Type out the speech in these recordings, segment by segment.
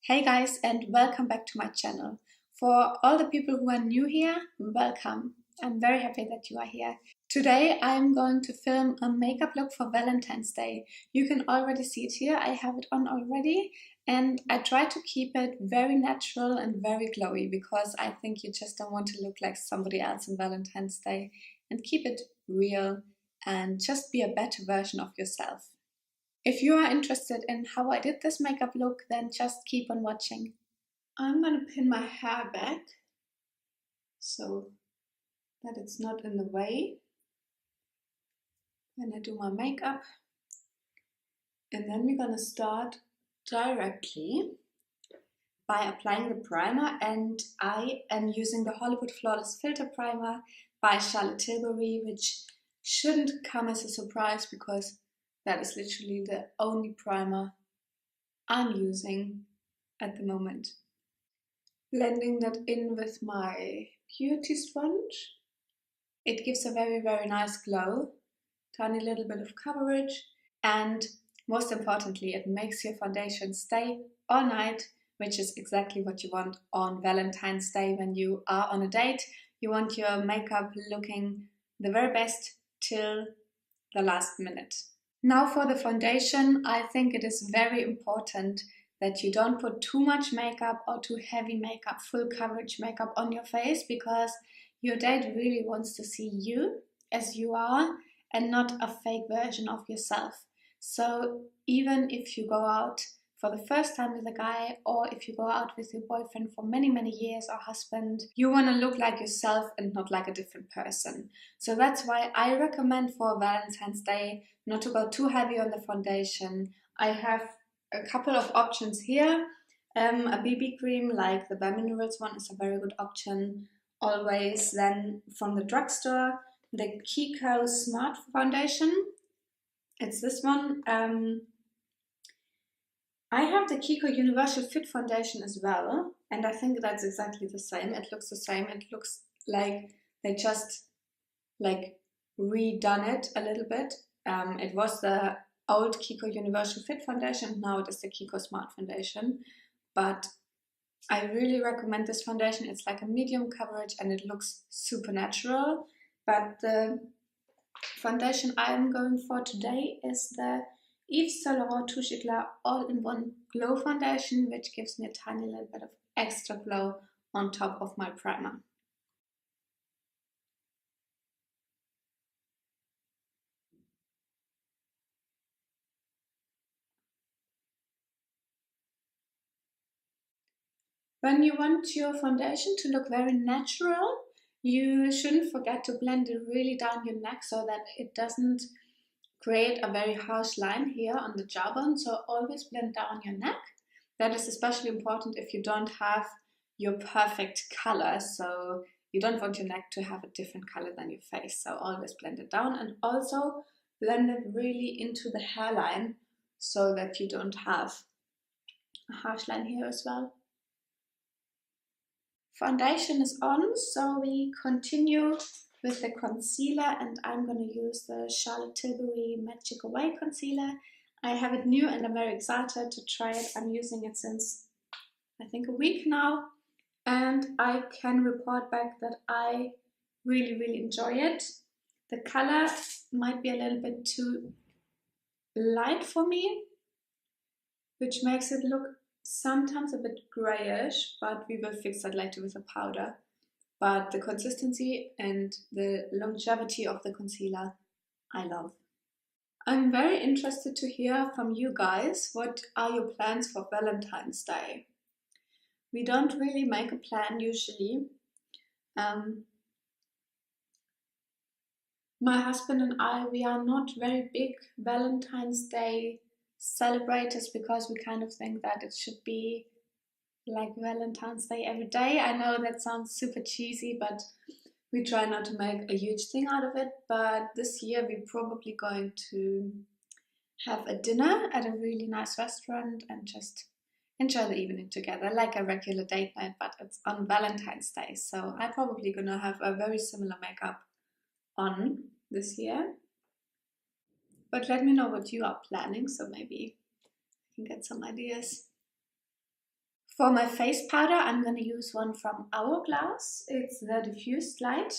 Hey guys, and welcome back to my channel. For all the people who are new here, welcome. I'm very happy that you are here. Today I'm going to film a makeup look for Valentine's Day. You can already see it here, I have it on already, and I try to keep it very natural and very glowy because I think you just don't want to look like somebody else on Valentine's Day, and keep it real and just be a better version of yourself. If you are interested in how I did this makeup look, then just keep on watching. I'm gonna pin my hair back so that it's not in the way when I do my makeup. And then we're gonna start directly by applying the primer, and I am using the Hollywood Flawless Filter Primer by Charlotte Tilbury, which shouldn't come as a surprise because that is literally the only primer I'm using at the moment. Blending that in with my beauty sponge. It gives a very nice glow, tiny little bit of coverage, and most importantly it makes your foundation stay all night, which is exactly what you want on Valentine's Day when you are on a date. You want your makeup looking the very best till the last minute. Now for the foundation, I think it is very important that you don't put too much makeup or too heavy makeup, full coverage makeup on your face, because your date really wants to see you as you are and not a fake version of yourself. So even if you go out for the first time with a guy, or if you go out with your boyfriend for many years or husband, you want to look like yourself and not like a different person. So that's why I recommend for Valentine's Day not to go too heavy on the foundation. I have a couple of options here. A BB cream like the Bare Minerals one is a very good option always. Then from the drugstore, the KIKO Smart Foundation. It's this one. I have the KIKO Universal Fit Foundation as well, and I think that's exactly the same. It looks the same. It looks like they just like redone it a little bit. It was the old KIKO Universal Fit Foundation, now it is the KIKO Smart Foundation. But I really recommend this foundation. It's like a medium coverage and it looks super natural. But the foundation I'm going for today is the Yves Saint Laurent Touche Eclat All-in-One Glow Foundation, which gives me a tiny little bit of extra glow on top of my primer. When you want your foundation to look very natural, you shouldn't forget to blend it really down your neck so that it doesn't create a very harsh line here on the jawbone. So always blend down your neck. That is especially important if you don't have your perfect color. So you don't want your neck to have a different color than your face. So always blend it down, and also blend it really into the hairline so that you don't have a harsh line here as well. Foundation is on, so we continue with the concealer, and I'm going to use the Charlotte Tilbury Magic Away concealer. I have it new and I'm very excited to try it. I'm using it since I think a week now, and I can report back that I really enjoy it. The color might be a little bit too light for me, which makes it look sometimes a bit grayish, but we will fix that later with a powder. But the consistency and the longevity of the concealer, I love. I'm very interested to hear from you guys. What are your plans for Valentine's Day? We don't really make a plan usually. My husband and I, we are not very big Valentine's Day celebrators because we kind of think that it should be like Valentine's Day every day. I know that sounds super cheesy, but we try not to make a huge thing out of it. But this year we're probably going to have a dinner at a really nice restaurant and just enjoy the evening together, like a regular date night, but it's on Valentine's Day. So I'm probably gonna have a very similar makeup on this year. But let me know what you are planning, so maybe I can get some ideas. For my face powder, I'm going to use one from Hourglass. It's the diffused light.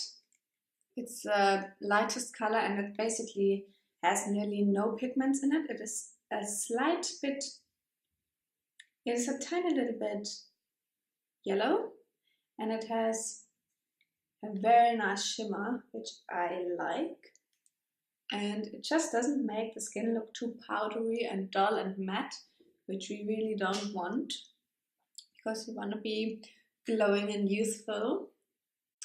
It's the lightest color and it basically has nearly no pigments in it. It is a slight bit, it is a tiny little bit yellow and it has a very nice shimmer, which I like. And it just doesn't make the skin look too powdery and dull and matte, which we really don't want, because you want to be glowing and youthful.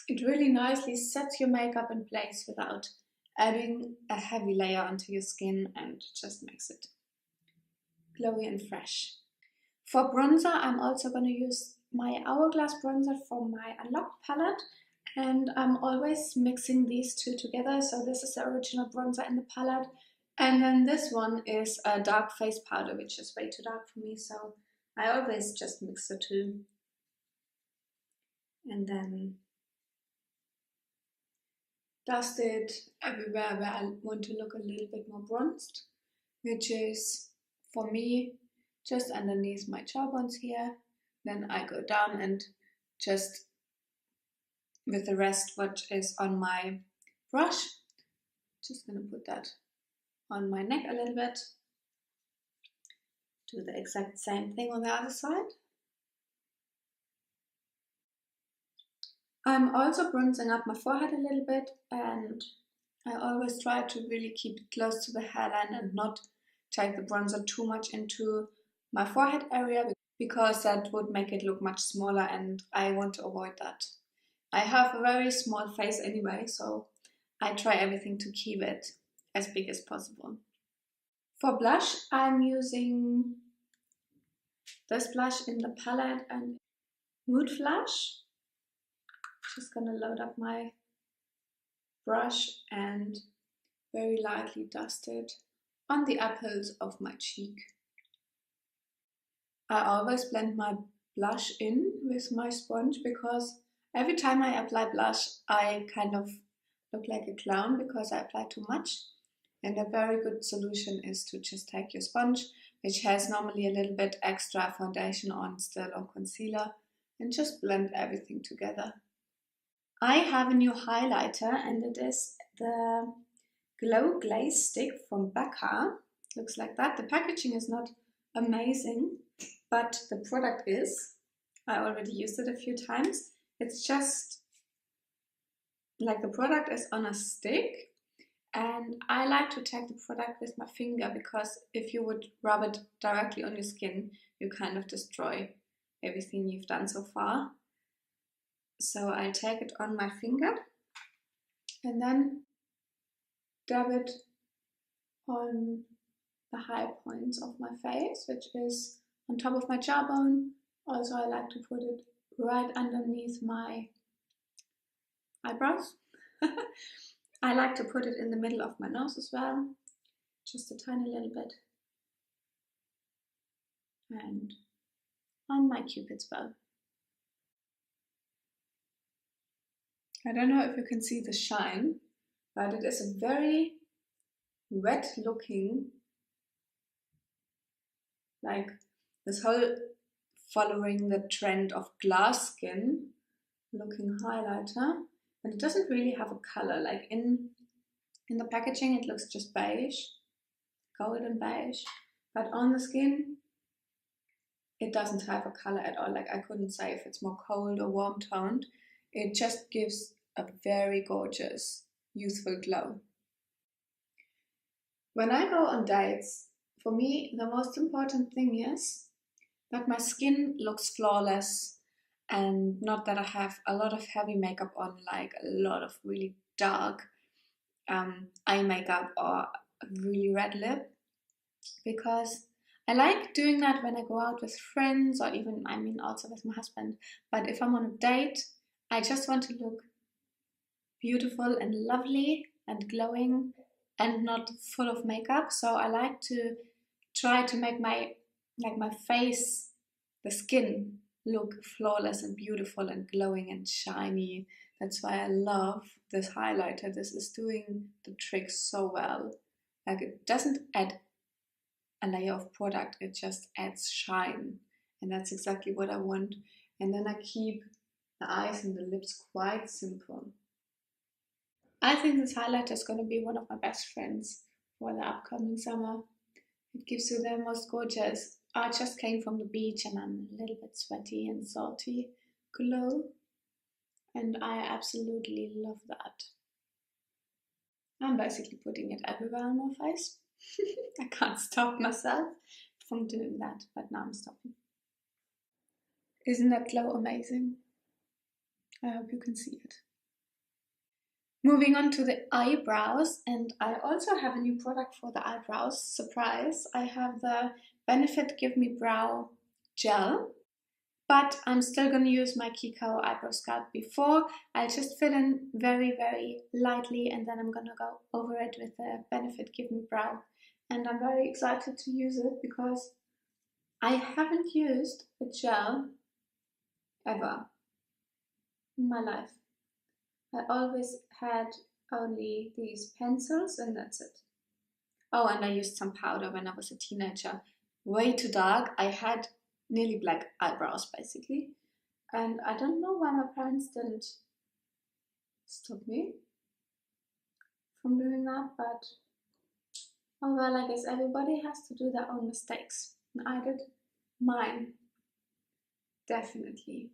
It really nicely sets your makeup in place without adding a heavy layer onto your skin and just makes it glowy and fresh. For bronzer, I'm also going to use my Hourglass bronzer from my Unlocked palette, and I'm always mixing these two together. So this is the original bronzer in the palette, and then this one is a dark face powder, which is way too dark for me, so I always just mix the two. And then dust it everywhere where I want to look a little bit more bronzed, which is for me just underneath my jawbones here. Then I go down and just with the rest what is on my brush, just gonna put that on my neck a little bit. Do the exact same thing on the other side. I'm also bronzing up my forehead a little bit, and I always try to really keep it close to the hairline and not take the bronzer too much into my forehead area, because that would make it look much smaller and I want to avoid that. I have a very small face anyway, so I try everything to keep it as big as possible. For blush, I'm using this blush in the palette and Mood Flash. Just gonna load up my brush and very lightly dust it on the apples of my cheek. I always blend my blush in with my sponge, because every time I apply blush I kind of look like a clown because I apply too much. And a very good solution is to just take your sponge, which has normally a little bit extra foundation on still or concealer, and just blend everything together. I have a new highlighter, and it is the Glow Glaze Stick from Becca. Looks like that. The packaging is not amazing, but the product is. I already used it a few times. It's just like the product is on a stick, and I like to take the product with my finger, because if you would rub it directly on your skin, you kind of destroy everything you've done so far. So I'll take it on my finger and then dab it on the high points of my face, which is on top of my jawbone. Also, I like to put it right underneath my eyebrows. I like to put it in the middle of my nose as well, just a tiny little bit, and on my cupid's bow. I don't know if you can see the shine, but it is a very wet looking, like this whole following the trend of glass skin looking highlighter. And it doesn't really have a color, like in the packaging it looks just beige, golden beige, but on the skin it doesn't have a color at all. Like I couldn't say if it's more cold or warm toned. It just gives a very gorgeous, youthful glow. When I go on dates, for me the most important thing is that my skin looks flawless, and not that I have a lot of heavy makeup on, like a lot of really dark eye makeup or a really red lip, because I like doing that when I go out with friends, or even, I mean, also with my husband. But if I'm on a date, I just want to look beautiful and lovely and glowing and not full of makeup. So I like to try to make my face, the skin, look flawless and beautiful and glowing and shiny. That's why I love this highlighter. This is doing the trick so well. Like, it doesn't add a layer of product, it just adds shine and that's exactly what I want. And then I keep the eyes and the lips quite simple. I think this highlighter is going to be one of my best friends for the upcoming summer. It gives you the most gorgeous, I just came from the beach and I'm a little bit sweaty and salty glow, and I absolutely love that. I'm basically putting it everywhere on my face. I can't stop myself from doing that, but now I'm stopping. Isn't that glow amazing? I hope you can see it. Moving on to the eyebrows, and I also have a new product for the eyebrows. Surprise! I have the Benefit Give Me Brow Gel, but I'm still going to use my KIKO eyebrow sculpt before. I'll just fill in very, very lightly, and then I'm going to go over it with the Benefit Give Me Brow. And I'm very excited to use it because I haven't used a gel ever in my life. I always had only these pencils and that's it. Oh, and I used some powder when I was a teenager. Way too dark. I had nearly black eyebrows basically. And I don't know why my parents didn't stop me from doing that, but oh well, I guess everybody has to do their own mistakes. And I did mine. Definitely.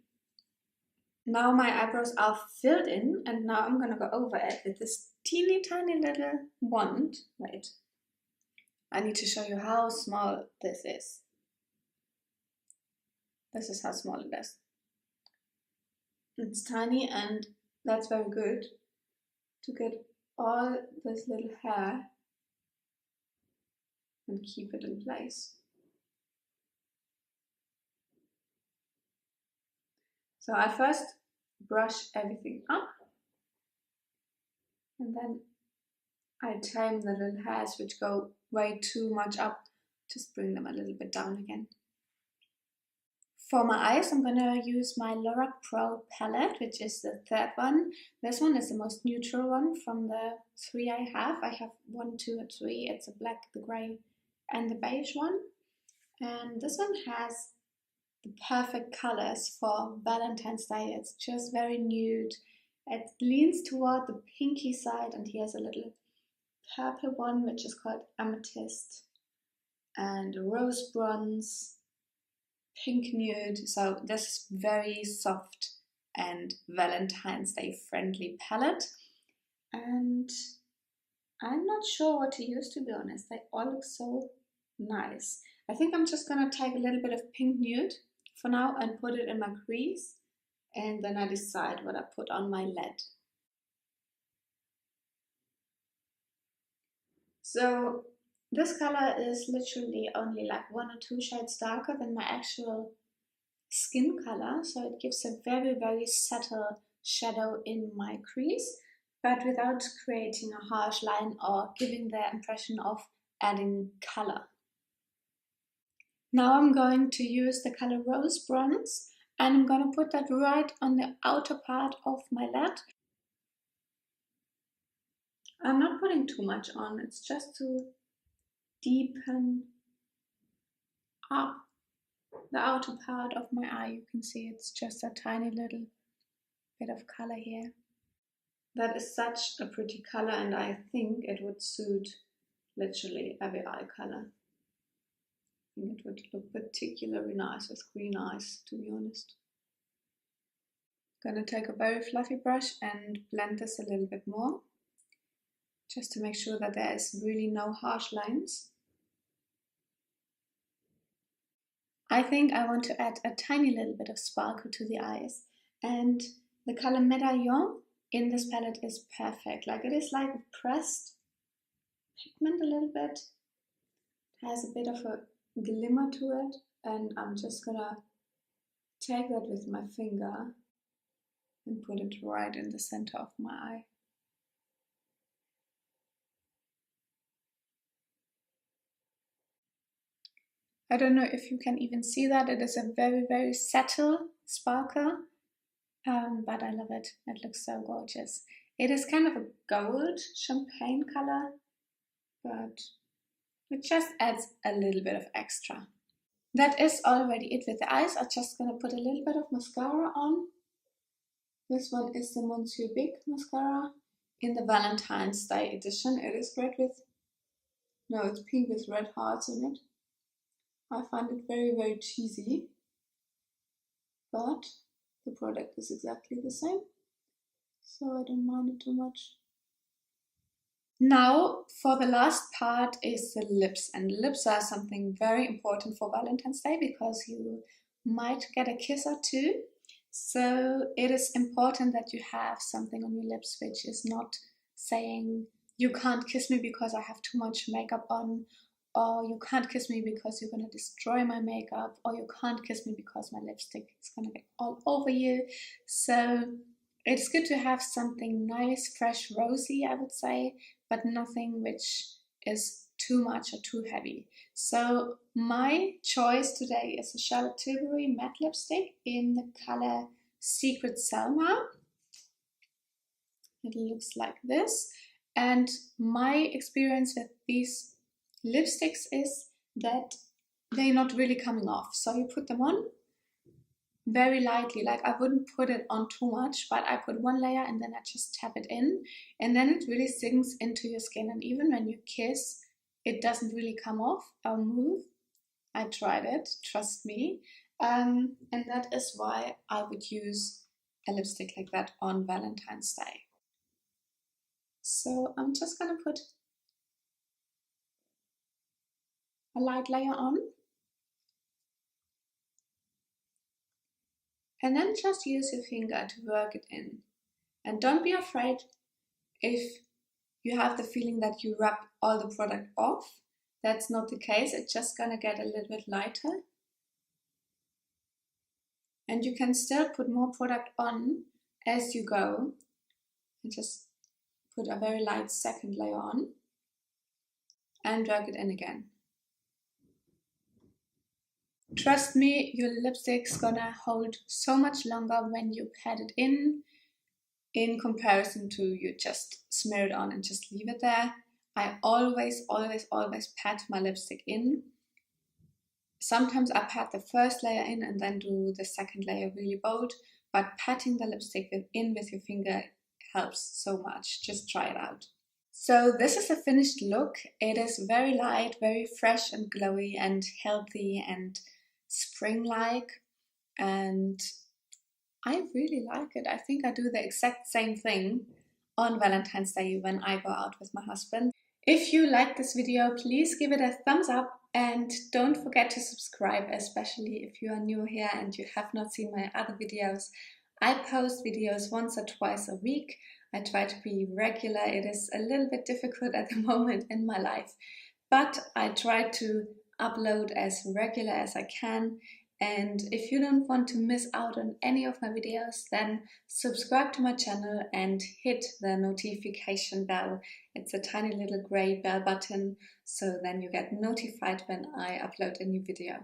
Now my eyebrows are filled in, and now I'm gonna go over it with this teeny tiny little wand. Wait, I need to show you how small this is. This is how small it is. It's tiny, and that's very good to get all this little hair and keep it in place. So I first brush everything up, and then I tame the little hairs which go way too much up, just bring them a little bit down again. For my eyes, I'm gonna use my LORAC Pro palette, which is the third one. This one is the most neutral one from the three I have. I have 1, 2, and 3. It's a black, the grey, and the beige one. And this one has the perfect colors for Valentine's Day. It's just very nude. It leans toward the pinky side, and here's a little purple one which is called Amethyst, and Rose Bronze, Pink Nude. So this is very soft and Valentine's Day friendly palette, and I'm not sure what to use, to be honest. They all look so nice. I think I'm just gonna take a little bit of Pink Nude for now and put it in my crease, and then I decide what I put on my lid. So this color is literally only like 1 or 2 shades darker than my actual skin color, so it gives a very, very subtle shadow in my crease, but without creating a harsh line or giving the impression of adding color. Now I'm going to use the color Rose Bronze, and I'm going to put that right on the outer part of my lid. I'm not putting too much on, it's just to deepen up the outer part of my eye. You can see it's just a tiny little bit of color here. That is such a pretty color, and I think it would suit literally every eye color. I think it would look particularly nice with green eyes, to be honest. I'm gonna take a very fluffy brush and blend this a little bit more, just to make sure that there is really no harsh lines. I think I want to add a tiny little bit of sparkle to the eyes, and the color Medallion in this palette is perfect. Like, it is like a pressed pigment a little bit. It has a bit of a glimmer to it, and I'm just gonna take that with my finger and put it right in the center of my eye. I don't know if you can even see that. It is a very, very subtle sparkle, but I love it. It looks so gorgeous. It is kind of a gold champagne color, but it just adds a little bit of extra. that is already it with the eyes. I'm just gonna put a little bit of mascara on. This one is the Monsieur Big mascara in the Valentine's Day edition. It is red with, no, it's pink with red hearts in it. I find it very, very cheesy, but the product is exactly the same, so I don't mind it too much. Now for the last part is the lips, and lips are something very important for Valentine's Day because you might get a kiss or two. So it is important that you have something on your lips which is not saying you can't kiss me because I have too much makeup on, or you can't kiss me because you're gonna destroy my makeup, or you can't kiss me because my lipstick is gonna get all over you. So it's good to have something nice, fresh, rosy, I would say, but nothing which is too much or too heavy. So my choice today is a Charlotte Tilbury matte lipstick in the color Secret Salma. It looks like this, and my experience with these lipsticks is that they're not really coming off. So you put them on very lightly, like I wouldn't put it on too much, but I put one layer and then I just tap it in, and then it really sinks into your skin, and even when you kiss, it doesn't really come off or move. I tried it, trust me, and that is why I would use a lipstick like that on Valentine's Day. So I'm just gonna put a light layer on, and then just use your finger to work it in. And don't be afraid if you have the feeling that you rub all the product off. That's not the case, it's just gonna get a little bit lighter. And you can still put more product on as you go, and just put a very light second layer on and work it in again. Trust me, your lipstick's gonna hold so much longer when you pat it in comparison to you just smear it on and just leave it there. I always pat my lipstick in. Sometimes I pat the first layer in and then do the second layer really bold, but patting the lipstick in with your finger helps so much. Just try it out. So this is a finished look. It is very light, very fresh and glowy and healthy and spring-like, and I really like it. I think I do the exact same thing on Valentine's Day when I go out with my husband. If you like this video, please give it a thumbs up and don't forget to subscribe, especially if you are new here and you have not seen my other videos. I post videos once or twice a week. I try to be regular. It is a little bit difficult at the moment in my life, but I try to upload as regular as I can. And if you don't want to miss out on any of my videos, then subscribe to my channel and hit the notification bell. It's a tiny little grey bell button, so then you get notified when I upload a new video.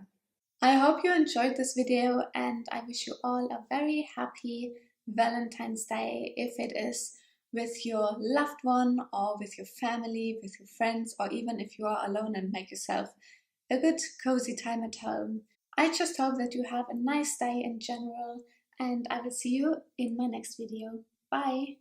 I hope you enjoyed this video, and I wish you all a very happy Valentine's Day, if it is with your loved one or with your family, with your friends, or even if you are alone and make yourself a good cozy time at home. I just hope that you have a nice day in general, and I will see you in my next video. Bye!